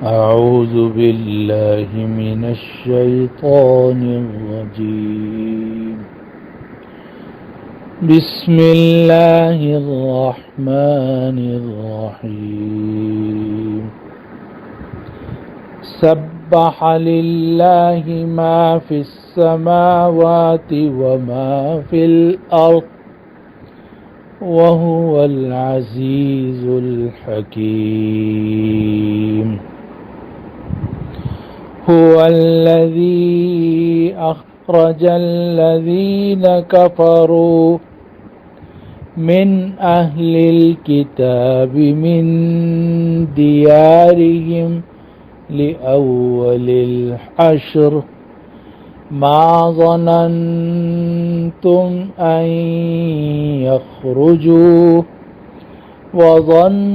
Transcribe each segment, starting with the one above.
أعوذ بالله من الشيطان الرجيم. بسم الله الرحمن الرحيم. سبح لله ما في السماوات وما في الأرض وهو العزيز الحكيم. هو الذي أخرج الذين كفروا من أهل الكتاب من ديارهم لأول الحشر ما ظننتم أن يخرجوا وظنوا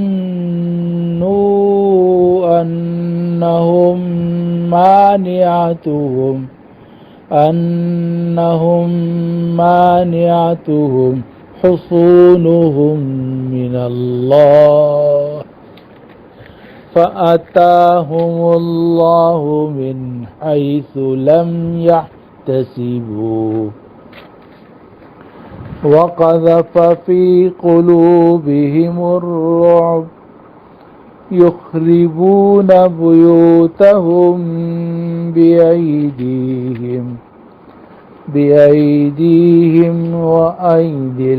أنهم مانعتهم حصونهم من الله فأتاهم الله من حيث لم يحتسبوا وقذف في قلوبهم الرعب يخربون بيوتهم بأيديهم وأيدي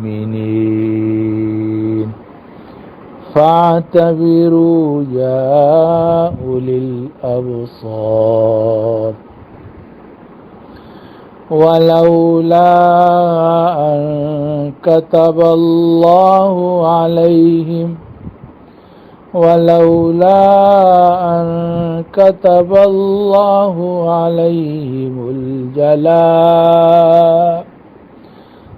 المؤمنين فاعتبروا يا أولي الأبصار. ولولا أن كتب الله عليهم الجلاء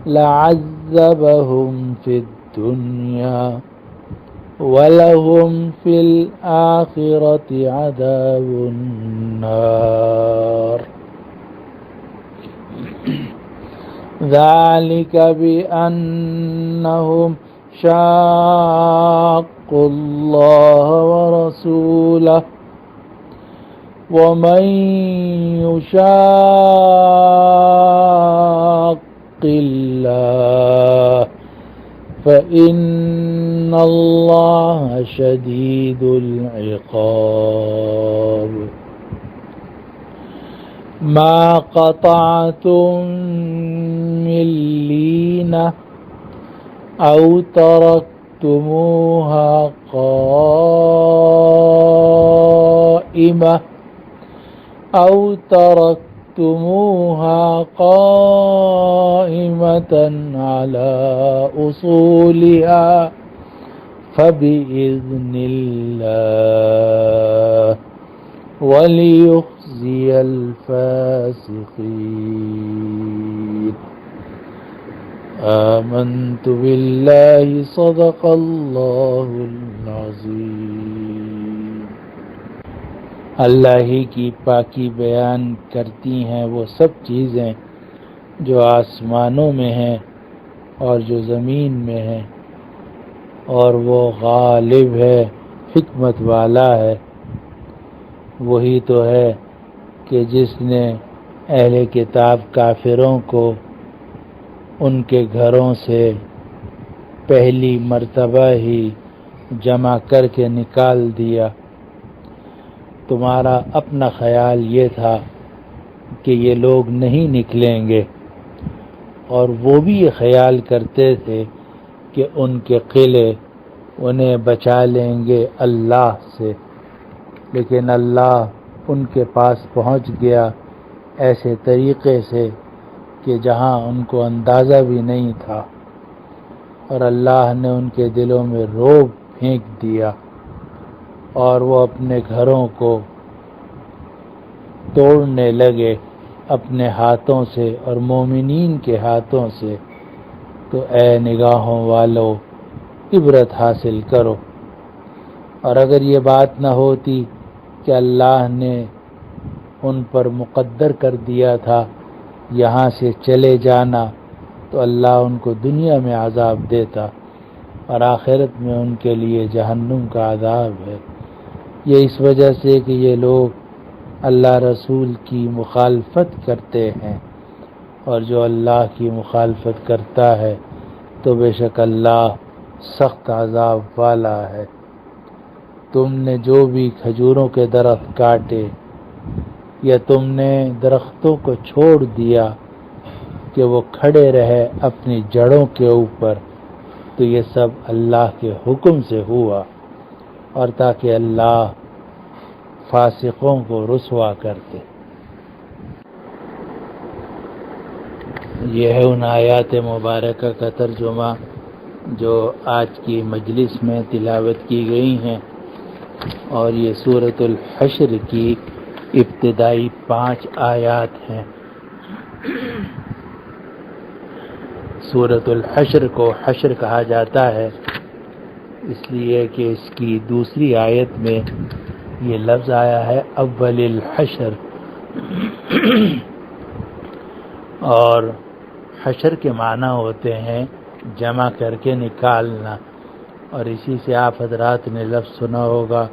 لعذبهم في الدنيا ولهم في الآخرة عذاب النار. ذلك بأنهم شاقوا الله ورسوله ومن يشاق الله فإن الله شديد العقاب. ما قطعتم من لينة أو تركتموها قائمة على أصولها فبإذن الله وليخزي الفاسقين. آمنت بالله صدق الله العظيم. اللہ ہی کی پاکی بیان کرتی ہیں وہ سب چیزیں جو آسمانوں میں ہیں اور جو زمین میں ہیں، اور وہ غالب ہے، حکمت والا ہے. وہی تو ہے کہ جس نے اہل کتاب کافروں کو ان کے گھروں سے پہلی مرتبہ ہی جمع کر کے نکال دیا. تمہارا اپنا خیال یہ تھا کہ یہ لوگ نہیں نکلیں گے، اور وہ بھی یہ خیال کرتے تھے کہ ان کے قلعے انہیں بچا لیں گے اللہ سے، لیکن اللہ ان کے پاس پہنچ گیا ایسے طریقے سے کہ جہاں ان کو اندازہ بھی نہیں تھا، اور اللہ نے ان کے دلوں میں رعب پھینک دیا، اور وہ اپنے گھروں کو توڑنے لگے اپنے ہاتھوں سے اور مومنین کے ہاتھوں سے. تو اے نگاہوں والو عبرت حاصل کرو. اور اگر یہ بات نہ ہوتی کہ اللہ نے ان پر مقدر کر دیا تھا یہاں سے چلے جانا، تو اللہ ان کو دنیا میں عذاب دیتا اور آخرت میں ان کے لیے جہنم کا عذاب ہے. یہ اس وجہ سے کہ یہ لوگ اللہ رسول کی مخالفت کرتے ہیں، اور جو اللہ کی مخالفت کرتا ہے تو بے شک اللہ سخت عذاب والا ہے۔ تم نے جو بھی کھجوروں کے درخت کاٹے یا تم نے درختوں کو چھوڑ دیا کہ وہ کھڑے رہے اپنی جڑوں کے اوپر، تو یہ سب اللہ کے حکم سے ہوا، اور تاکہ اللہ فاسقوں کو رسوا کرتے۔ یہ ہے ان آیات مبارکہ کا ترجمہ جو آج کی مجلس میں تلاوت کی گئی ہیں، اور یہ سورۃ الحشر کی ابتدائی 5 آیات ہیں۔ سورۃ الحشر کو حشر کہا جاتا ہے اس لیے کہ اس کی دوسری آیت میں یہ لفظ آیا ہے اول الحشر، اور حشر کے معنی ہوتے ہیں جمع کر کے نکالنا، اور اسی سے آپ حضرات نے لفظ سنا ہوگا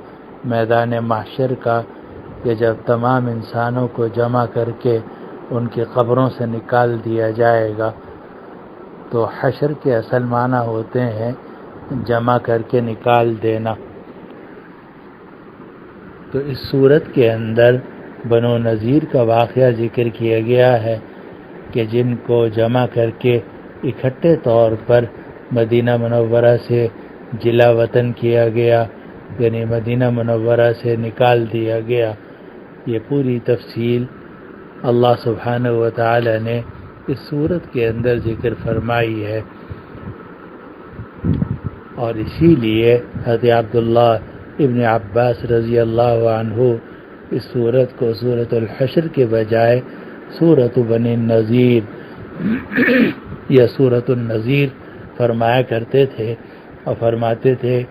میدان محشر کا، کہ جب تمام انسانوں کو جمع کر کے ان کی قبروں سے نکال دیا جائے گا، تو حشر کے اصل معنی ہوتے ہیں جمع کر کے نکال دینا۔ تو اس صورت کے اندر بنو نذیر کا واقعہ ذکر کیا گیا ہے کہ جن کو جمع کر کے اکٹھے طور پر مدینہ منورہ سے جلا وطن کیا گیا، یعنی مدینہ منورہ سے نکال دیا گیا۔ یہ پوری تفصیل اللہ سبحانہ و تعالی نے اس صورت کے اندر ذکر فرمائی ہے، اور اسی لیے حضرت عبداللہ ابن عباس رضی اللہ عنہ اس صورت کو سورۃ الحشر کے بجائے سورۃ بنی النذیر یا سورۃ النذیر فرمایا کرتے تھے، اور فرماتے تھے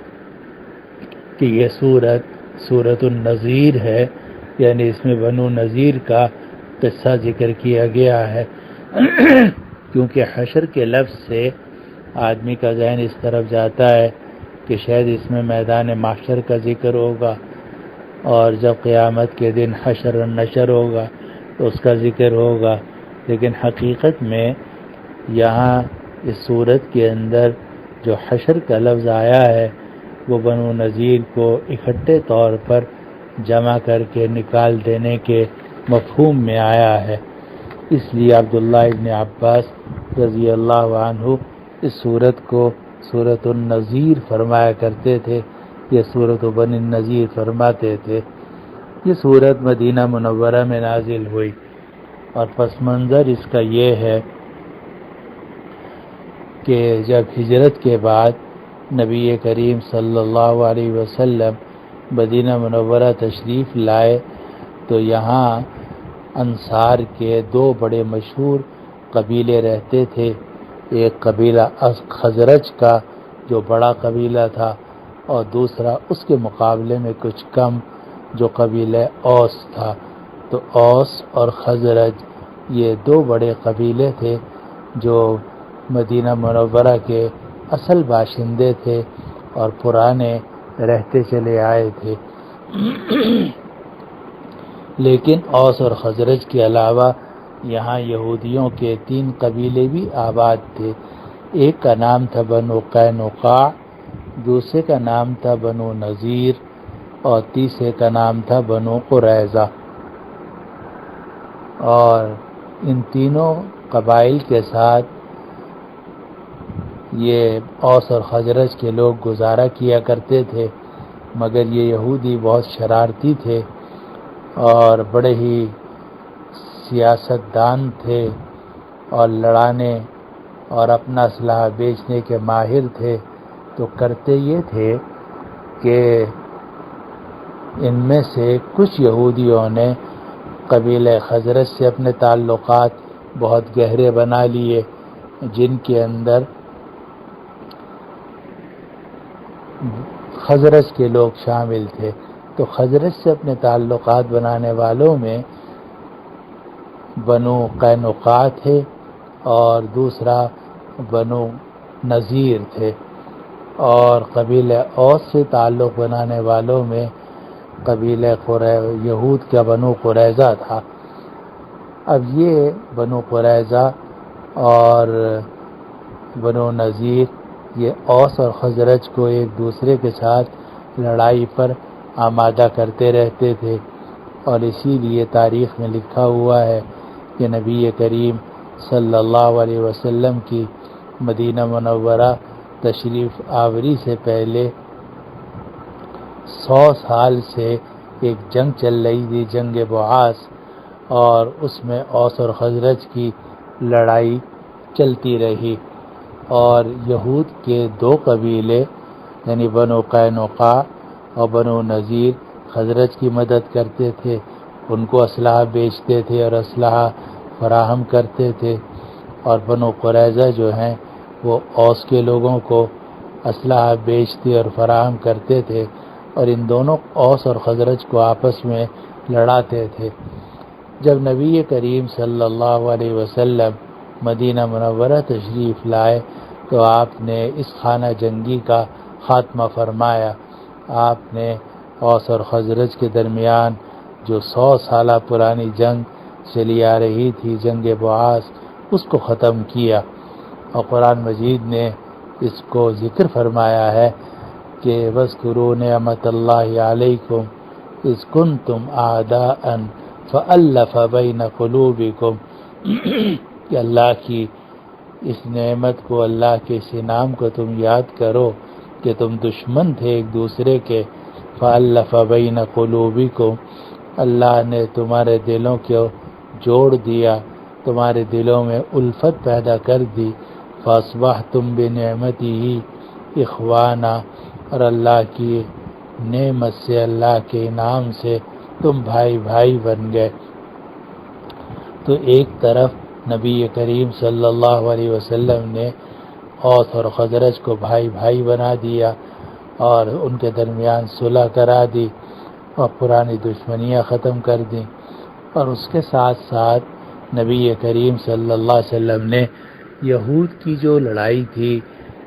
کہ یہ سورۃ النذیر ہے، یعنی اس میں بنو نذیر کا قصہ ذکر کیا گیا ہے، کیونکہ حشر کے لفظ سے آدمی کا ذہن اس طرف جاتا ہے کہ شاید اس میں میدان محشر کا ذکر ہوگا، اور جب قیامت کے دن حشر و نشر ہوگا تو اس کا ذکر ہوگا، لیکن حقیقت میں یہاں اس صورت کے اندر جو حشر کا لفظ آیا ہے وہ بنو نذیر کو اکٹھے طور پر جمع کر کے نکال دینے کے مفہوم میں آیا ہے۔ اس لیے عبداللہ ابن عباس رضی اللہ عنہ اس صورت کو سورۃ النذیر فرمایا کرتے تھے، یہ سورۃ بنی النذیر فرماتے تھے۔ یہ صورت مدینہ منورہ میں نازل ہوئی، اور پس منظر اس کا یہ ہے کہ جب ہجرت کے بعد نبی کریم صلی اللہ علیہ وسلم مدینہ منورہ تشریف لائے تو یہاں انصار کے 2 بڑے مشہور قبیلے رہتے تھے، ایک قبیلہ خزرج کا جو بڑا قبیلہ تھا، اور دوسرا اس کے مقابلے میں کچھ کم جو قبیلہ اوس تھا۔ تو اوس اور خزرج یہ 2 بڑے قبیلے تھے جو مدینہ منورہ کے اصل باشندے تھے اور پرانے رہتے چلے آئے تھے، لیکن اوس اور خزرج کے علاوہ یہاں یہودیوں کے 3 قبیلے بھی آباد تھے۔ ایک کا نام تھا بنو قینقاع، دوسرے کا نام تھا بنو نذیر، اور تیسرے کا نام تھا بنو قریظہ۔ اور ان تینوں قبائل کے ساتھ یہ اوس اور خزرج کے لوگ گزارا کیا کرتے تھے، مگر یہ یہودی بہت شرارتی تھے اور بڑے ہی سیاست دان تھے، اور لڑانے اور اپنا اسلحہ بیچنے کے ماہر تھے۔ تو کرتے یہ تھے کہ ان میں سے کچھ یہودیوں نے قبیلہ خزرج سے اپنے تعلقات بہت گہرے بنا لیے، جن کے اندر خزرج کے لوگ شامل تھے۔ تو خزرج سے اپنے تعلقات بنانے والوں میں بنو قینقاع تھے، اور دوسرا بنو نذیر تھے، اور قبیلہ اوس سے تعلق بنانے والوں میں قبیلہ یہود کا بنو قریظہ تھا۔ اب یہ بنو قریظہ اور بنو نذیر یہ اوس اور خزرج کو ایک دوسرے کے ساتھ لڑائی پر آمادہ کرتے رہتے تھے، اور اسی لیے تاریخ میں لکھا ہوا ہے کہ نبی کریم صلی اللہ علیہ وسلم کی مدینہ منورہ تشریف آوری سے پہلے 100 سال سے ایک جنگ چل رہی تھی، جنگ بعاث، اور اس میں اوس اور خزرج کی لڑائی چلتی رہی، اور یہود کے 2 قبیلے یعنی بنو قینقاع اور بنو نذیر خزرج کی مدد کرتے تھے، ان کو اسلحہ بیچتے تھے اور اسلحہ فراہم کرتے تھے، اور بنو قریظہ جو ہیں وہ اوس کے لوگوں کو اسلحہ بیچتے اور فراہم کرتے تھے، اور ان دونوں اوس اور خزرج کو آپس میں لڑاتے تھے۔ جب نبی کریم صلی اللہ علیہ وسلم مدینہ منورہ تشریف لائے تو آپ نے اس خانہ جنگی کا خاتمہ فرمایا۔ آپ نے اوس اور خزرج کے درمیان جو 100 سالہ پرانی جنگ چلی آ رہی تھی، جنگ بعاث، اس کو ختم کیا، اور قرآن مجید نے اس کو ذکر فرمایا ہے کہ وَاذْكُرُوا نِعْمَتَ اللَّهِ عَلَيْكُمْ إِذْ كُنْتُمْ أَعْدَاءً فَأَلَّفَ بَيْنَ قُلُوبِكُمْ کہ اللہ کی اس نعمت کو، اللہ کے اس انعام کو تم یاد کرو کہ تم دشمن تھے ایک دوسرے کے، فَأَلَّفَ بَيْنَ قُلُوبِكُمْ اللہ نے تمہارے دلوں کو جوڑ دیا، تمہارے دلوں میں الفت پیدا کر دی، فَأَصْبَحْتُمْ بِنِعْمَتِهِ إِخْوَانًا اور اللہ کی نعمت سے، اللہ کے انعام سے تم بھائی بھائی بن گئے۔ تو ایک طرف نبی کریم صلی اللہ علیہ وسلم نے اوس اور خزرج کو بھائی بھائی بنا دیا اور ان کے درمیان صلح کرا دی اور پرانی دشمنیاں ختم کر دیں، اور اس کے ساتھ ساتھ نبی کریم صلی اللہ علیہ وسلم نے یہود کی جو لڑائی تھی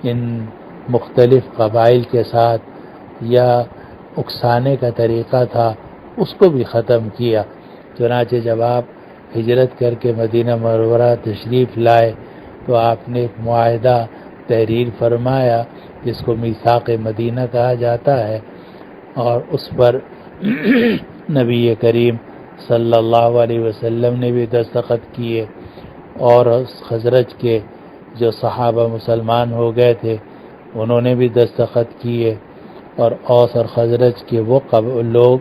ان مختلف قبائل کے ساتھ یا اکسانے کا طریقہ تھا، اس کو بھی ختم کیا۔ چنانچہ جب آپ ہجرت کر کے مدینہ منورہ تشریف لائے تو آپ نے ایک معاہدہ تحریر فرمایا جس کو میثاق مدینہ کہا جاتا ہے، اور اس پر نبی کریم صلی اللہ علیہ وسلم نے بھی دستخط کیے، اور خزرج کے جو صحابہ مسلمان ہو گئے تھے انہوں نے بھی دستخط کیے، اور اوس اور خزرج کے وہ لوگ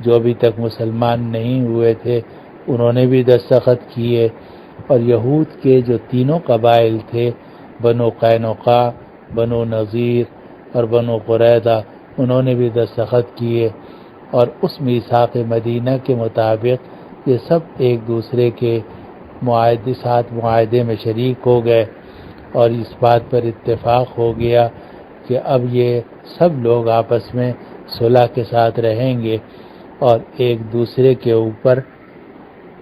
جو ابھی تک مسلمان نہیں ہوئے تھے انہوں نے بھی دستخط کیے، اور یہود کے جو 3 قبائل تھے بنو قینقاع، بنو نذیر اور بنو قریظہ انہوں نے بھی دستخط کیے، اور اس میثاق مدینہ کے مطابق یہ سب ایک دوسرے کے معاہدے میں شریک ہو گئے، اور اس بات پر اتفاق ہو گیا کہ اب یہ سب لوگ آپس میں صلح کے ساتھ رہیں گے اور ایک دوسرے کے اوپر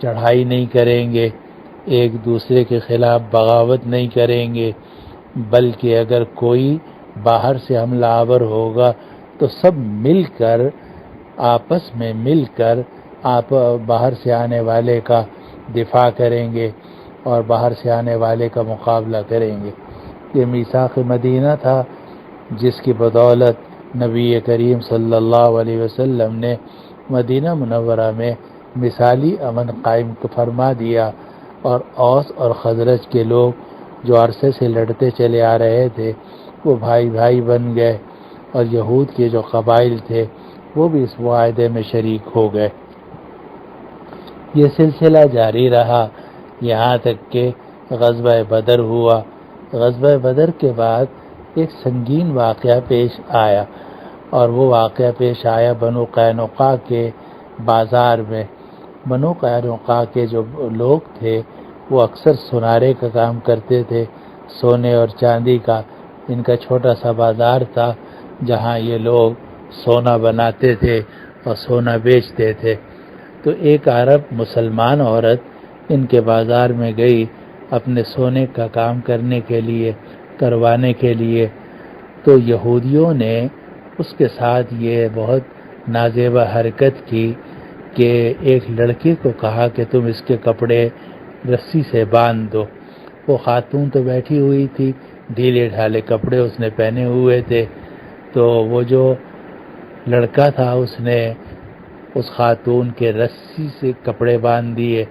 چڑھائی نہیں کریں گے، ایک دوسرے کے خلاف بغاوت نہیں کریں گے، بلکہ اگر کوئی باہر سے حملہ آور ہوگا تو سب مل کر آپس میں مل کر باہر سے آنے والے کا دفاع کریں گے اور باہر سے آنے والے کا مقابلہ کریں گے۔ یہ میثاق مدینہ تھا جس کی بدولت نبی کریم صلی اللہ علیہ وسلم نے مدینہ منورہ میں مثالی امن قائم فرما دیا، اور اوس اور خزرج کے لوگ جو عرصے سے لڑتے چلے آ رہے تھے وہ بھائی بھائی بن گئے، اور یہود کے جو قبائل تھے وہ بھی اس معاہدے میں شریک ہو گئے۔ یہ سلسلہ جاری رہا یہاں تک کہ غزوہ بدر ہوا۔ غزوہ بدر کے بعد ایک سنگین واقعہ پیش آیا، اور وہ واقعہ پیش آیا بنو قینقاع کے بازار میں۔ بنو قینقاع کے جو لوگ تھے وہ اکثر سونارے کا کام کرتے تھے، سونے اور چاندی کا۔ ان کا چھوٹا سا بازار تھا جہاں یہ لوگ سونا بناتے تھے اور سونا بیچتے تھے۔ تو ایک عرب مسلمان عورت ان کے بازار میں گئی اپنے سونے کا کام کروانے کے لیے، تو یہودیوں نے اس کے ساتھ یہ بہت نازیبا حرکت کی کہ ایک لڑکے کو کہا کہ تم اس کے کپڑے رسی سے باندھ دو۔ وہ خاتون تو بیٹھی ہوئی تھی، ڈھیلے ڈھالے کپڑے اس نے پہنے ہوئے تھے، تو وہ جو لڑکا تھا اس نے اس خاتون کے رسی سے کپڑے باندھ دیے،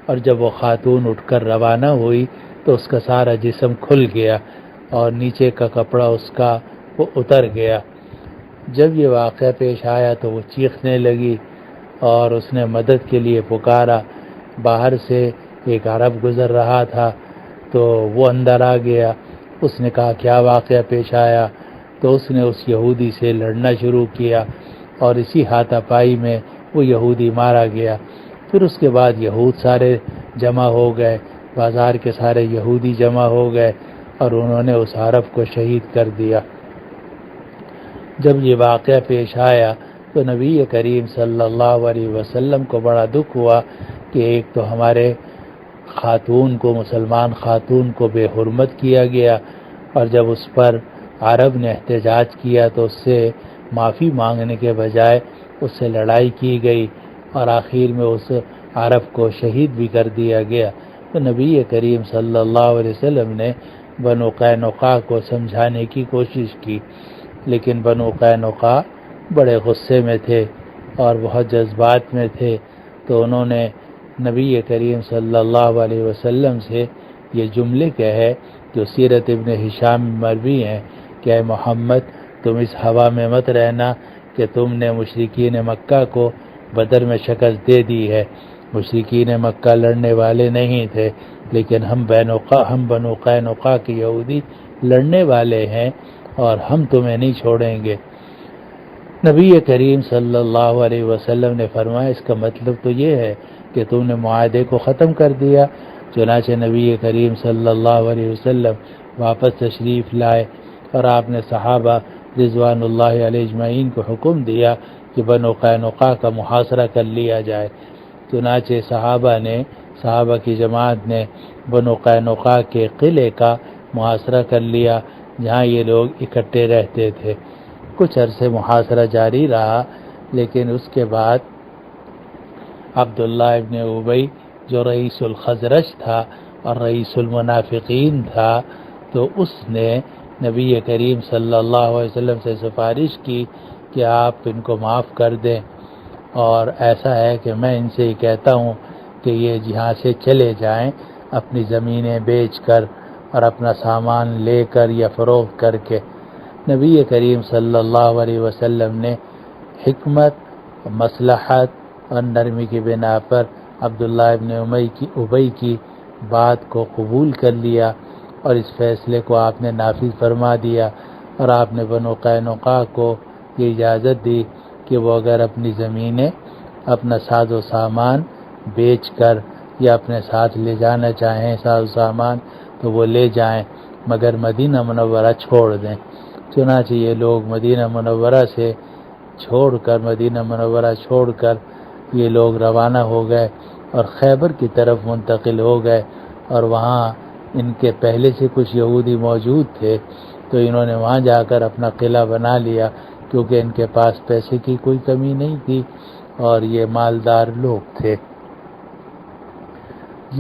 اور جب وہ خاتون اٹھ کر روانہ ہوئی تو اس کا سارا جسم کھل گیا اور نیچے کا کپڑا اس کا وہ اتر گیا۔ جب یہ واقعہ پیش آیا تو وہ چیخنے لگی اور اس نے مدد کے لیے پکارا۔ باہر سے ایک عرب گزر رہا تھا تو وہ اندر آ گیا۔ اس نے کہا کیا واقعہ پیش آیا؟ تو اس نے اس یہودی سے لڑنا شروع کیا اور اسی ہاتھا پائی میں وہ یہودی مارا گیا۔ پھر اس کے بعد یہود سارے جمع ہو گئے، بازار کے سارے یہودی جمع ہو گئے اور انہوں نے اس عرب کو شہید کر دیا۔ جب یہ واقعہ پیش آیا تو نبی کریم صلی اللہ علیہ وسلم کو بڑا دکھ ہوا کہ ایک تو ہمارے خاتون کو، مسلمان خاتون کو بے حرمت کیا گیا، اور جب اس پر عرب نے احتجاج کیا تو اس سے معافی مانگنے کے بجائے اس سے لڑائی کی گئی اور آخر میں اس عرب کو شہید بھی کر دیا گیا۔ تو نبی کریم صلی اللہ علیہ وسلم نے بنو قینقاع کو سمجھانے کی کوشش کی، لیکن بنو قینقاع بڑے غصے میں تھے اور بہت جذبات میں تھے، تو انہوں نے نبی کریم صلی اللہ علیہ وسلم سے یہ جملے کہے جو سیرت ابن ہشام میں مروی ہیں کہ اے محمد تم اس ہوا میں مت رہنا کہ تم نے مشرکین مکہ کو بدر میں شکست دے دی ہے۔ مشرکین مکہ لڑنے والے نہیں تھے، لیکن ہم بنو قینقاع کے یہودی لڑنے والے ہیں اور ہم تمہیں نہیں چھوڑیں گے۔ نبی کریم صلی اللہ علیہ وسلم نے فرمایا اس کا مطلب تو یہ ہے کہ تم نے معاہدے کو ختم کر دیا۔ چنانچہ نبی کریم صلی اللہ علیہ وسلم واپس تشریف لائے اور آپ نے صحابہ رضوان اللہ علیہ اجمعین کو حکم دیا کہ بنو قینقاع کا محاصرہ کر لیا جائے۔ چنانچہ صحابہ کی جماعت نے بنو قینقاع کے قلعے کا محاصرہ کر لیا جہاں یہ لوگ اکٹھے رہتے تھے۔ کچھ عرصے محاصرہ جاری رہا، لیکن اس کے بعد عبداللہ ابن ابی جو رئیس الخزرج تھا اور رئیس المنافقین تھا، تو اس نے نبی کریم صلی اللہ علیہ وسلم سے سفارش کی کہ آپ ان کو معاف کر دیں، اور ایسا ہے کہ میں ان سے یہ کہتا ہوں کہ یہ یہاں سے چلے جائیں اپنی زمینیں بیچ کر اور اپنا سامان لے کر یا فروخت کر کے۔ نبی کریم صلی اللہ علیہ وسلم نے حکمت، مصلحت اور نرمی کی بنا پر عبداللہ ابن ابی کی بات کو قبول کر لیا اور اس فیصلے کو آپ نے نافذ فرما دیا، اور آپ نے بنو قینقاع کو یہ اجازت دی کہ وہ اگر اپنی زمینیں، اپنا ساز و سامان بیچ کر یا اپنے ساتھ لے جانا چاہیں ساز و سامان تو وہ لے جائیں، مگر مدینہ منورہ چھوڑ دیں۔ چنانچہ یہ لوگ مدینہ منورہ چھوڑ کر یہ لوگ روانہ ہو گئے اور خیبر کی طرف منتقل ہو گئے، اور وہاں ان کے پہلے سے کچھ یہودی موجود تھے، تو انہوں نے وہاں جا کر اپنا قلعہ بنا لیا، کیونکہ ان کے پاس پیسے کی کوئی کمی نہیں تھی اور یہ مالدار لوگ تھے۔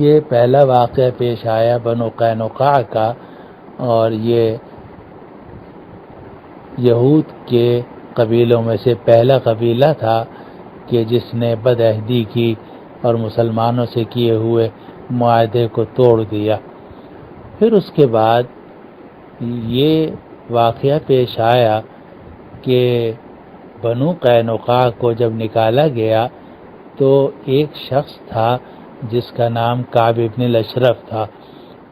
یہ پہلا واقعہ پیش آیا بنو قینقاع کا، اور یہ یہود کے قبیلوں میں سے پہلا قبیلہ تھا کہ جس نے بدعہدی کی اور مسلمانوں سے کیے ہوئے معاہدے کو توڑ دیا۔ پھر اس کے بعد یہ واقعہ پیش آیا کہ بنو قینقاع کو جب نکالا گیا تو ایک شخص تھا جس کا نام کعب ابن الاشرف تھا،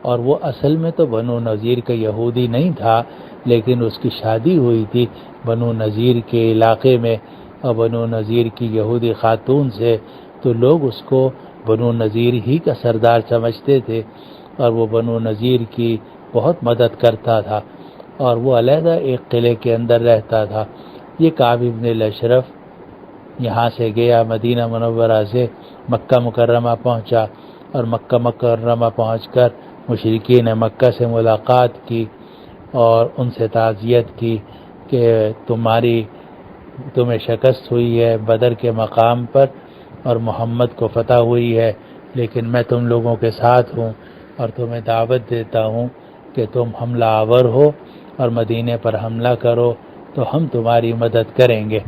اور وہ اصل میں تو بنو نذیر کا یہودی نہیں تھا، لیکن اس کی شادی ہوئی تھی بنو نذیر کے علاقے میں اور بنو نذیر کی یہودی خاتون سے، تو لوگ اس کو بنو نذیر ہی کا سردار سمجھتے تھے، اور وہ بنو نذیر کی بہت مدد کرتا تھا، اور وہ علیحدہ ایک قلعے کے اندر رہتا تھا۔ یہ کعب ابن الاشرف یہاں سے گیا، مدینہ منورہ سے مکہ مکرمہ پہنچا، اور مکہ مکرمہ پہنچ کر مشرکین مکہ سے ملاقات کی اور ان سے تعزیت کی کہ تمہاری تمہیں شکست ہوئی ہے بدر کے مقام پر اور محمد کو فتح ہوئی ہے، لیکن میں تم لوگوں کے ساتھ ہوں اور تمہیں دعوت دیتا ہوں کہ تم حملہ آور ہو اور مدینے پر حملہ کرو تو ہم تمہاری مدد کریں گے۔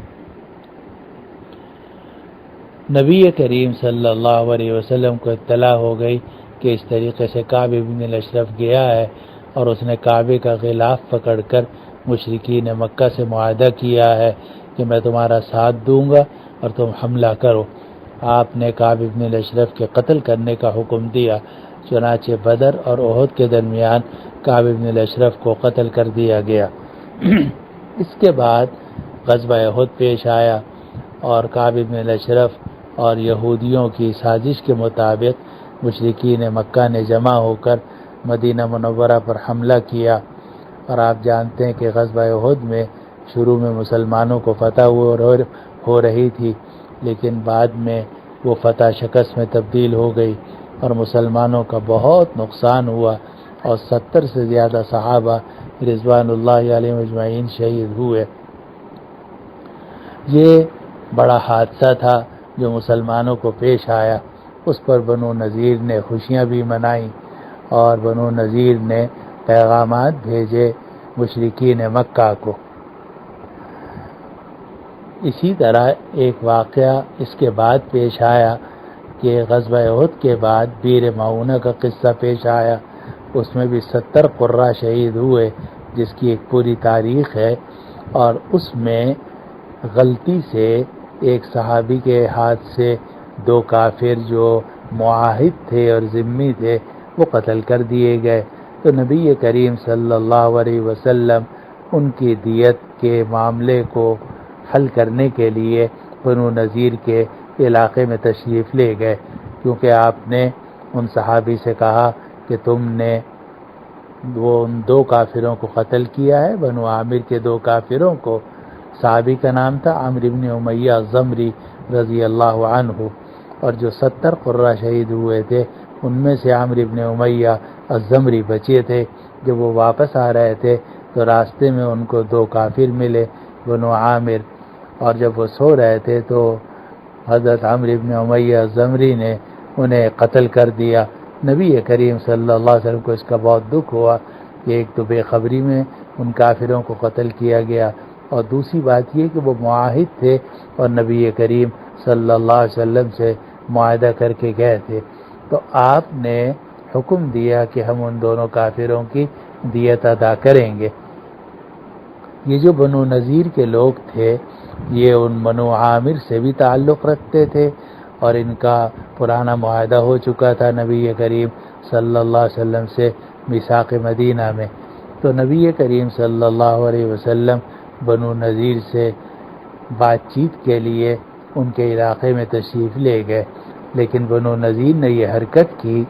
نبی کریم صلی اللہ علیہ وسلم کو اطلاع ہو گئی کہ اس طریقے سے کعب بن الاشرف گیا ہے اور اس نے کعبے کا غلاف پکڑ کر مشرکین مکہ سے معاہدہ کیا ہے کہ میں تمہارا ساتھ دوں گا اور تم حملہ کرو۔ آپ نے کعب بن الاشرف کے قتل کرنے کا حکم دیا، چنانچہ بدر اور احد کے درمیان کعب بن الاشرف کو قتل کر دیا گیا۔ اس کے بعد غزوہ احد پیش آیا اور کعب بن الاشرف اور یہودیوں کی سازش کے مطابق مشرکین مکہ نے جمع ہو کر مدینہ منورہ پر حملہ کیا، اور آپ جانتے ہیں کہ غزوہ احد میں شروع میں مسلمانوں کو فتح ہو رہی تھی، لیکن بعد میں وہ فتح شکست میں تبدیل ہو گئی اور مسلمانوں کا بہت نقصان ہوا اور 70 سے زیادہ صحابہ رضوان اللہ علیہم اجمعین شہید ہوئے۔ یہ بڑا حادثہ تھا جو مسلمانوں کو پیش آیا۔ اس پر بنو نذیر نے خوشیاں بھی منائیں اور بنو نذیر نے پیغامات بھیجے مشرکین مکہ کو۔ اسی طرح ایک واقعہ اس کے بعد پیش آیا کہ غزوہ احد کے بعد بیر معونہ کا قصہ پیش آیا۔ اس میں بھی 70 قرہ شہید ہوئے، جس کی ایک پوری تاریخ ہے، اور اس میں غلطی سے ایک صحابی کے ہاتھ سے 2 کافر جو معاہد تھے اور ذمی تھے وہ قتل کر دیے گئے، تو نبی کریم صلی اللہ علیہ وسلم ان کی دیت کے معاملے کو حل کرنے کے لیے بنو نذیر کے علاقے میں تشریف لے گئے، کیونکہ آپ نے ان صحابی سے کہا کہ تم نے ان 2 کافروں کو قتل کیا ہے، بنو عامر کے 2 کافروں کو۔ صحابی کا نام تھا عمرو بن امیہ الضمری رضی اللہ عنہ، اور جو 70 قرہ شہید ہوئے تھے ان میں سے عمرو بن امیہ الضمری بچے تھے۔ جب وہ واپس آ رہے تھے تو راستے میں ان کو 2 کافر ملے بنو عامر، اور جب وہ سو رہے تھے تو حضرت عمرو بن امیہ الضمری نے انہیں قتل کر دیا۔ نبی کریم صلی اللہ علیہ وسلم کو اس کا بہت دکھ ہوا کہ ایک تو بے خبری میں ان کافروں کو قتل کیا گیا، اور دوسری بات یہ کہ وہ معاہد تھے اور نبی کریم صلی اللہ علیہ وسلم سے معاہدہ کر کے گئے تھے۔ تو آپ نے حکم دیا کہ ہم ان دونوں کافروں کی دیت ادا کریں گے۔ یہ جو بنو نذیر کے لوگ تھے یہ ان بنو عامر سے بھی تعلق رکھتے تھے، اور ان کا پرانا معاہدہ ہو چکا تھا نبی کریم صلی اللہ علیہ وسلم سے میثاق مدینہ میں۔ تو نبی کریم صلی اللہ علیہ وسلم بنو نذیر سے بات چیت کے لیے ان کے علاقے میں تشریف لے گئے، لیکن بنو نذیر نے یہ حرکت کی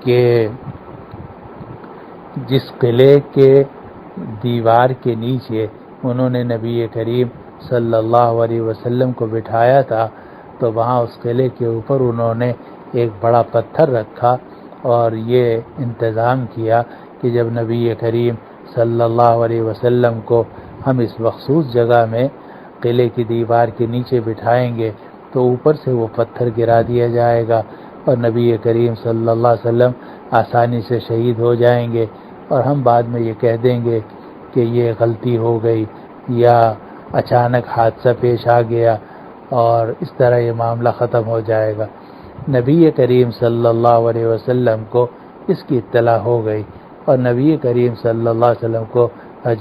کہ جس قلعے کے دیوار کے نیچے انہوں نے نبی کریم صلی اللہ علیہ وسلم کو بٹھایا تھا، تو وہاں اس قلعے کے اوپر انہوں نے ایک بڑا پتھر رکھا اور یہ انتظام کیا کہ جب نبی کریم صلی اللہ علیہ وسلم کو ہم اس مخصوص جگہ میں قلعے کی دیوار کے نیچے بٹھائیں گے تو اوپر سے وہ پتھر گرا دیا جائے گا اور نبی کریم صلی اللہ علیہ وسلم آسانی سے شہید ہو جائیں گے، اور ہم بعد میں یہ کہہ دیں گے کہ یہ غلطی ہو گئی یا اچانک حادثہ پیش آ گیا، اور اس طرح یہ معاملہ ختم ہو جائے گا۔ نبی کریم صلی اللہ علیہ وسلم کو اس کی اطلاع ہو گئی، اور نبی کریم صلی اللہ علیہ وسلم کو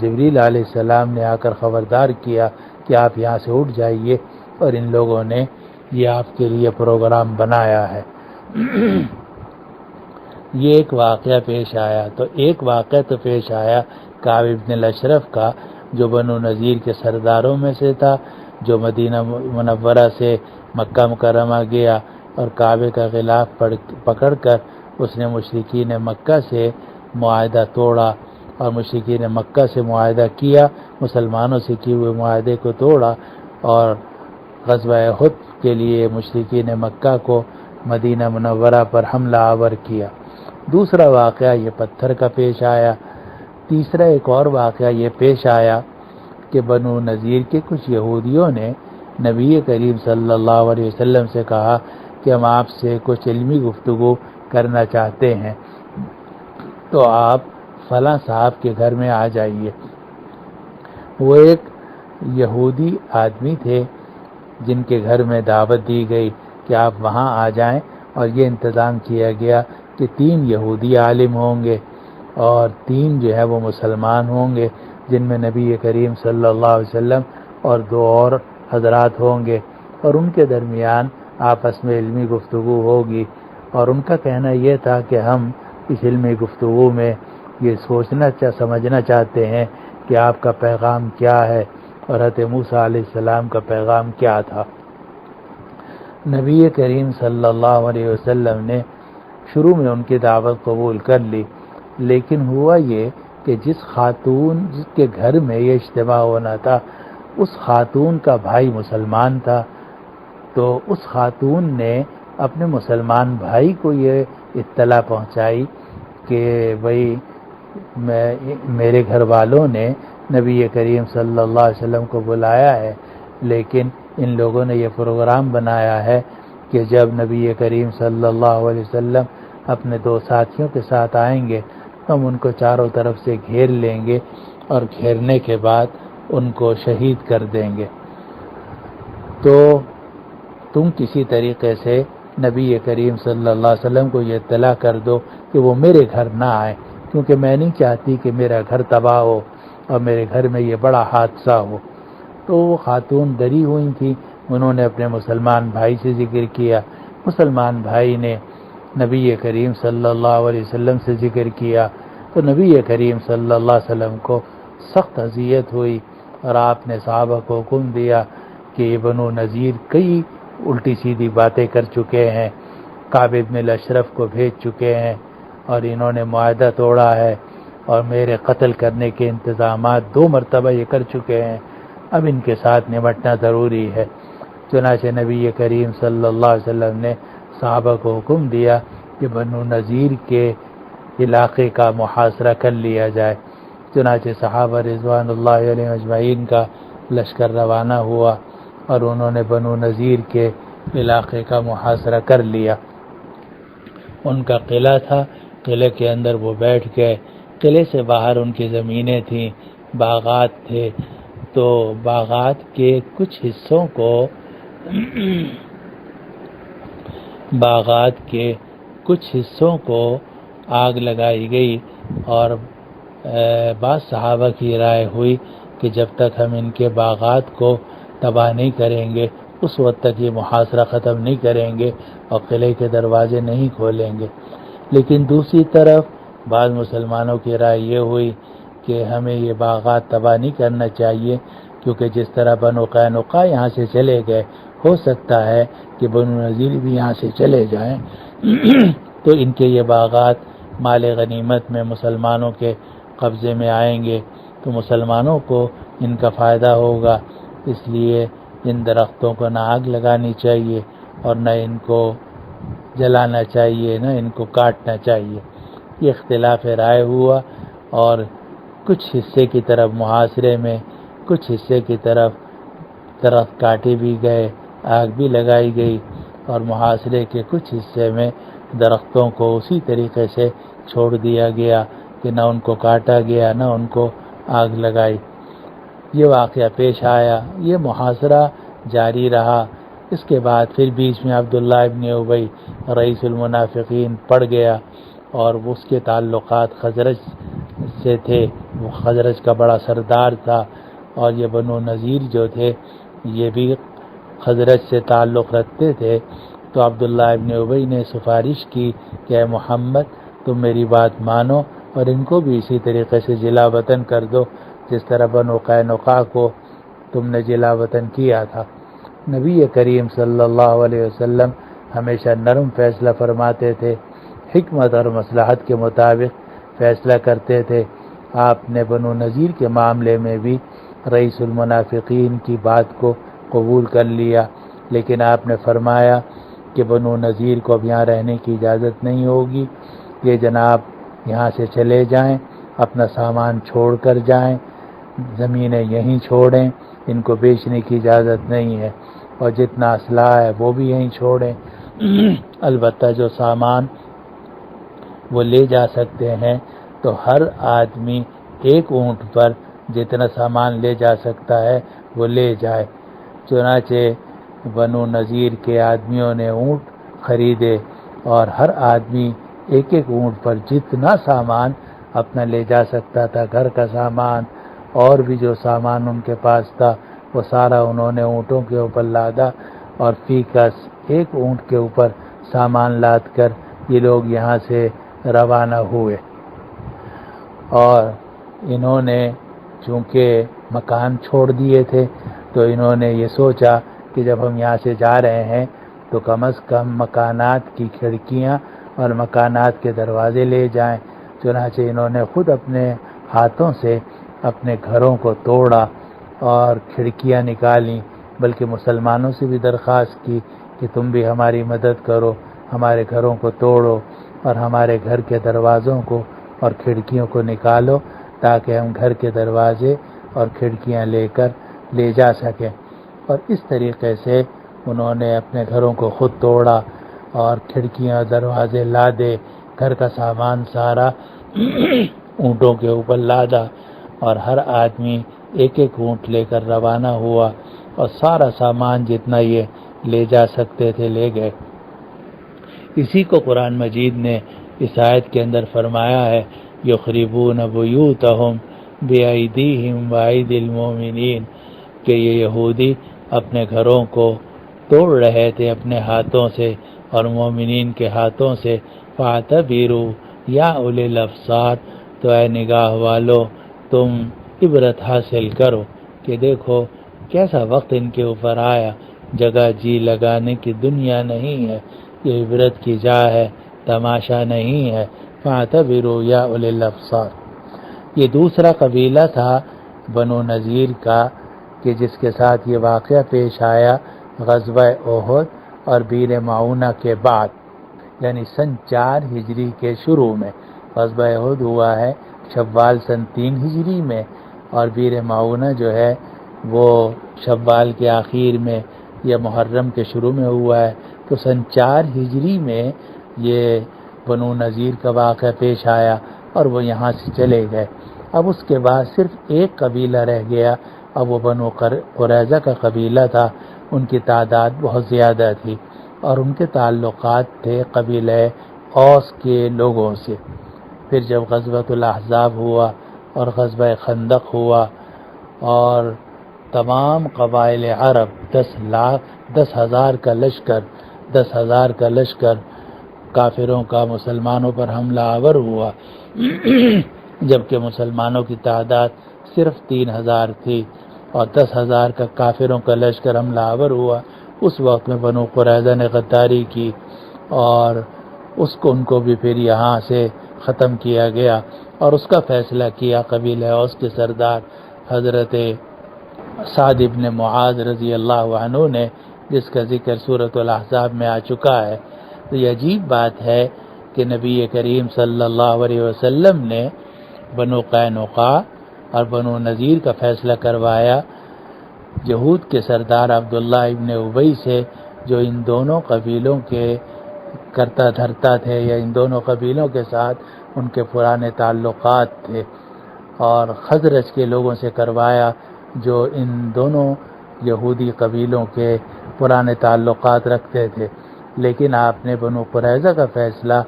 جبریل علیہ السلام نے آ کر خبردار کیا کہ آپ یہاں سے اٹھ جائیے، اور ان لوگوں نے یہ آپ کے لیے پروگرام بنایا ہے۔ یہ ایک واقعہ پیش آیا۔ تو ایک واقعہ تو پیش آیا کعب بن الاشرف کا، جو بنو نذیر کے سرداروں میں سے تھا، جو مدینہ منورہ سے مکہ مکرمہ گیا اور کعبے کا غلاف پکڑ کر اس نے مشرکین مکہ سے معاہدہ توڑا، اور مشرکین مکہ سے معاہدہ کیا، مسلمانوں سے کیے ہوئے معاہدے کو توڑا، اور غزوہ احد کے لیے مشرکین مکہ کو مدینہ منورہ پر حملہ آور کیا۔ دوسرا واقعہ یہ پتھر کا پیش آیا۔ تیسرا ایک اور واقعہ یہ پیش آیا کہ بنو نذیر کے کچھ یہودیوں نے نبی کریم صلی اللہ علیہ وسلم سے کہا کہ ہم آپ سے کچھ علمی گفتگو کرنا چاہتے ہیں، تو آپ فلاں صاحب کے گھر میں آ جائیے۔ وہ ایک یہودی آدمی تھے جن کے گھر میں دعوت دی گئی کہ آپ وہاں آ جائیں، اور یہ انتظام کیا گیا کہ 3 یہودی عالم ہوں گے اور 3 جو ہے وہ مسلمان ہوں گے، جن میں نبی کریم صلی اللہ علیہ وسلم اور 2 اور حضرات ہوں گے، اور ان کے درمیان آپس میں علمی گفتگو ہوگی۔ اور ان کا کہنا یہ تھا کہ ہم اس علمی گفتگو میں یہ سمجھنا چاہتے ہیں کہ آپ کا پیغام کیا ہے اور حضرت موسیٰ علیہ السلام کا پیغام کیا تھا۔ نبی کریم صلی اللہ علیہ وسلم نے شروع میں ان کی دعوت قبول کر لی، لیکن ہوا یہ کہ جس کے گھر میں یہ اجتماع ہونا تھا، اس خاتون کا بھائی مسلمان تھا، تو اس خاتون نے اپنے مسلمان بھائی کو یہ اطلاع پہنچائی کہ بھئی میرے گھر والوں نے نبی کریم صلی اللہ علیہ وسلم کو بلایا ہے، لیکن ان لوگوں نے یہ پروگرام بنایا ہے کہ جب نبی کریم صلی اللہ علیہ وسلم اپنے 2 ساتھیوں کے ساتھ آئیں گے تو ہم ان کو چاروں طرف سے گھیر لیں گے اور گھیرنے کے بعد ان کو شہید کر دیں گے، تو تم کسی طریقے سے نبی کریم صلی اللہ علیہ وسلم کو یہ اطلاع کر دو کہ وہ میرے گھر نہ آئے، کیونکہ میں نہیں چاہتی کہ میرا گھر تباہ ہو اور میرے گھر میں یہ بڑا حادثہ ہو۔ تو وہ خاتون ڈری ہوئی تھی، انہوں نے اپنے مسلمان بھائی سے ذکر کیا، مسلمان بھائی نے نبی کریم صلی اللہ علیہ وسلم سے ذکر کیا، تو نبی کریم صلی اللہ علیہ وسلم کو سخت اذیت ہوئی، اور آپ نے صحابہ کو حکم دیا کہ یہ بنو نذیر کئی الٹی سیدھی باتیں کر چکے ہیں، کعب بن الاشرف کو بھیج چکے ہیں، اور انہوں نے معاہدہ توڑا ہے اور میرے قتل کرنے کے انتظامات 2 مرتبہ یہ کر چکے ہیں، اب ان کے ساتھ نمٹنا ضروری ہے۔ چنانچہ نبی کریم صلی اللہ علیہ وسلم نے صحابہ کو حکم دیا کہ بنو نذیر کے علاقے کا محاصرہ کر لیا جائے۔ چنانچہ صحابہ رضوان اللہ علیہ اجمعین کا لشکر روانہ ہوا اور انہوں نے بنو نذیر کے علاقے کا محاصرہ کر لیا۔ ان کا قلعہ تھا، قلعے کے اندر وہ بیٹھ گئے، قلعے سے باہر ان کی زمینیں تھیں، باغات تھے، تو باغات کے کچھ حصوں کو آگ لگائی گئی، اور بعض صحابہ کی رائے ہوئی کہ جب تک ہم ان کے باغات کو تباہ نہیں کریں گے اس وقت تک یہ محاصرہ ختم نہیں کریں گے اور قلعے کے دروازے نہیں کھولیں گے۔ لیکن دوسری طرف بعض مسلمانوں کی رائے یہ ہوئی کہ ہمیں یہ باغات تباہ نہیں کرنا چاہیے، کیونکہ جس طرح بنو قینقاع یہاں سے چلے گئے، ہو سکتا ہے کہ بنو نذیر بھی یہاں سے چلے جائیں تو ان کے یہ باغات مال غنیمت میں مسلمانوں کے قبضے میں آئیں گے، تو مسلمانوں کو ان کا فائدہ ہوگا، اس لیے ان درختوں کو نہ آگ لگانی چاہیے اور نہ ان کو جلانا چاہیے، نہ ان کو کاٹنا چاہیے۔ یہ اختلاف رائے ہوا، اور کچھ حصے کی طرف محاصرے میں، کچھ حصے کی طرف درخت کاٹے بھی گئے، آگ بھی لگائی گئی، اور محاصرے کے کچھ حصے میں درختوں کو اسی طریقے سے چھوڑ دیا گیا کہ نہ ان کو کاٹا گیا نہ ان کو آگ لگائی۔ یہ واقعہ پیش آیا، یہ محاصرہ جاری رہا۔ اس کے بعد پھر بیچ میں عبداللہ ابن ابی رئیس المنافقین پڑ گیا، اور اس کے تعلقات خزرج سے تھے، وہ خزرج کا بڑا سردار تھا، اور یہ بنو نذیر جو تھے یہ بھی خزرج سے تعلق رکھتے تھے۔ تو عبداللہ ابن ابی نے سفارش کی کہ اے محمد تم میری بات مانو اور ان کو بھی اسی طریقے سے جلا وطن کر دو جس طرح بنو قینقاع کو تم نے جلا وطن کیا تھا۔ نبی کریم صلی اللہ علیہ وسلم ہمیشہ نرم فیصلہ فرماتے تھے، حکمت اور مصلحت کے مطابق فیصلہ کرتے تھے۔ آپ نے بنو نذیر کے معاملے میں بھی رئیس المنافقین کی بات کو قبول کر لیا، لیکن آپ نے فرمایا کہ بنو نذیر کو اب یہاں رہنے کی اجازت نہیں ہوگی، یہ جناب یہاں سے چلے جائیں، اپنا سامان چھوڑ کر جائیں، زمینیں یہیں چھوڑیں، ان کو بیچنے کی اجازت نہیں ہے، اور جتنا اسلحہ ہے وہ بھی یہیں چھوڑیں۔ البتہ جو سامان وہ لے جا سکتے ہیں تو ہر آدمی ایک اونٹ پر جتنا سامان لے جا سکتا ہے وہ لے جائے۔ چنانچہ بنو نذیر کے آدمیوں نے اونٹ خریدے اور ہر آدمی ایک ایک اونٹ پر جتنا سامان اپنا لے جا سکتا تھا، گھر کا سامان اور بھی جو سامان ان کے پاس تھا، وہ سارا انہوں نے اونٹوں کے اوپر لادا، اور فی کس ایک اونٹ کے اوپر سامان لاد کر یہ لوگ یہاں سے روانہ ہوئے۔ اور انہوں نے چونکہ مکان چھوڑ دیے تھے تو انہوں نے یہ سوچا کہ جب ہم یہاں سے جا رہے ہیں تو کم از کم مکانات کی کھڑکیاں اور مکانات کے دروازے لے جائیں۔ چنانچہ انہوں نے خود اپنے ہاتھوں سے اپنے گھروں کو توڑا اور کھڑکیاں نکالیں، بلکہ مسلمانوں سے بھی درخواست کی کہ تم بھی ہماری مدد کرو، ہمارے گھروں کو توڑو اور ہمارے گھر کے دروازوں کو اور کھڑکیوں کو نکالو تاکہ ہم گھر کے دروازے اور کھڑکیاں لے کر لے جا سکیں۔ اور اس طریقے سے انہوں نے اپنے گھروں کو خود توڑا اور کھڑکیاں دروازے لادے، گھر کا سامان سارا اونٹوں کے اوپر لادا، اور ہر آدمی ایک ایک اونٹ لے کر روانہ ہوا، اور سارا سامان جتنا یہ لے جا سکتے تھے لے گئے۔ اسی کو قرآن مجید نے اس آیت کے اندر فرمایا ہے، یخربون بیوتہم بایدیہم وایدی المؤمنین، کہ یہ یہودی اپنے گھروں کو توڑ رہے تھے اپنے ہاتھوں سے اور مومنین کے ہاتھوں سے۔ فاعتبروا یا اولی الابصار، تو اے نگاہ والو تم عبرت حاصل کرو کہ دیکھو کیسا وقت ان کے اوپر آیا، جگہ جی لگانے کی دنیا نہیں ہے، یہ عبرت کی جا ہے، تماشا نہیں ہے۔ فاعتبروا یا اولی الابصار۔ یہ دوسرا قبیلہ تھا بنو نذیر کا کہ جس کے ساتھ یہ واقعہ پیش آیا غزوہ احد اور بیر معونہ کے بعد، یعنی سن 4 ہجری کے شروع میں۔ غزوہ احد ہوا ہے شوال سن 3 ہجری میں، اور بیر معونہ جو ہے وہ شوال کے آخر میں یا محرم کے شروع میں ہوا ہے۔ تو سن 4 ہجری میں یہ بنو نذیر کا واقعہ پیش آیا اور وہ یہاں سے چلے گئے۔ اب اس کے بعد صرف ایک قبیلہ رہ گیا، اب وہ بنو قریظہ کا قبیلہ تھا۔ ان کی تعداد بہت زیادہ تھی اور ان کے تعلقات تھے قبیلہ اوس کے لوگوں سے۔ پھر جب غزوۃ الاحزاب ہوا اور غزوہ خندق ہوا اور تمام قبائل عرب 10,000 کا لشکر کافروں کا مسلمانوں پر حملہ آور ہوا، جبکہ مسلمانوں کی تعداد صرف 3,000 تھی اور 10,000 کا کافروں کا لشکر حملہ آور ہوا۔ اس وقت میں بنو قریظہ نے غداری کی اور ان کو بھی پھر یہاں سے ختم کیا گیا، اور اس کا فیصلہ کیا قبیلہ اوس کے سردار حضرت سعد بن معاذ رضی اللہ عنہ نے، جس کا ذکر سورۃ الاحزاب میں آ چکا ہے۔ تو یہ عجیب بات ہے کہ نبی کریم صلی اللہ علیہ وسلم نے بنو قینقاع اور بنو نذیر کا فیصلہ کروایا یہود کے سردار عبداللہ ابن ابی سے، جو ان دونوں قبیلوں کے کرتا دھرتا تھے یا ان دونوں قبیلوں کے ساتھ ان کے پرانے تعلقات تھے، اور خزرج کے لوگوں سے کروایا جو ان دونوں یہودی قبیلوں کے پرانے تعلقات رکھتے تھے۔ لیکن آپ نے بنو قریظہ کا فیصلہ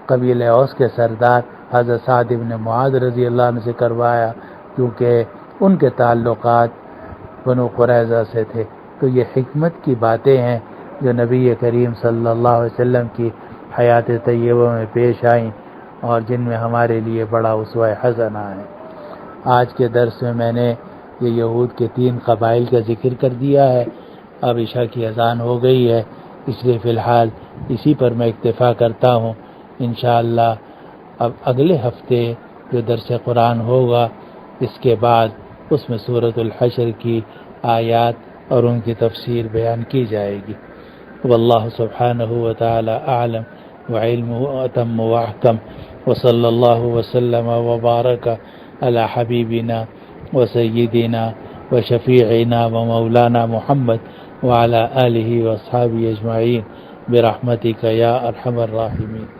قبیلہ اوس کے سردار حضرت سعد بن معاذ رضی اللہ عنہ سے کروایا، کیونکہ ان کے تعلقات بنو قریظہ سے تھے۔ تو یہ حکمت کی باتیں ہیں جو نبی کریم صلی اللہ علیہ وسلم کی حیات طیبہ میں پیش آئیں اور جن میں ہمارے لیے بڑا اسوہ حسنہ ہے۔ آج کے درس میں نے یہ یہود کے 3 قبائل کا ذکر کر دیا ہے۔ اب عشاء کی اذان ہو گئی ہے، اس لیے فی الحال اسی پر میں اکتفا کرتا ہوں۔ انشاءاللہ اب اگلے ہفتے جو درس قرآن ہوگا اس کے بعد اس میں سورۃ الحشر کی آیات اور ان کی تفسیر بیان کی جائے گی۔ واللہ سبحانہ وتعالی اعلم وعلمہ اتم واحکم، وصلی اللہ وسلم وبارک علی حبیبنا وسيدنا وشفيعنا ومولانا محمد وعلى آله وأصحابه أجمعين برحمتك يا أرحم الراحمين.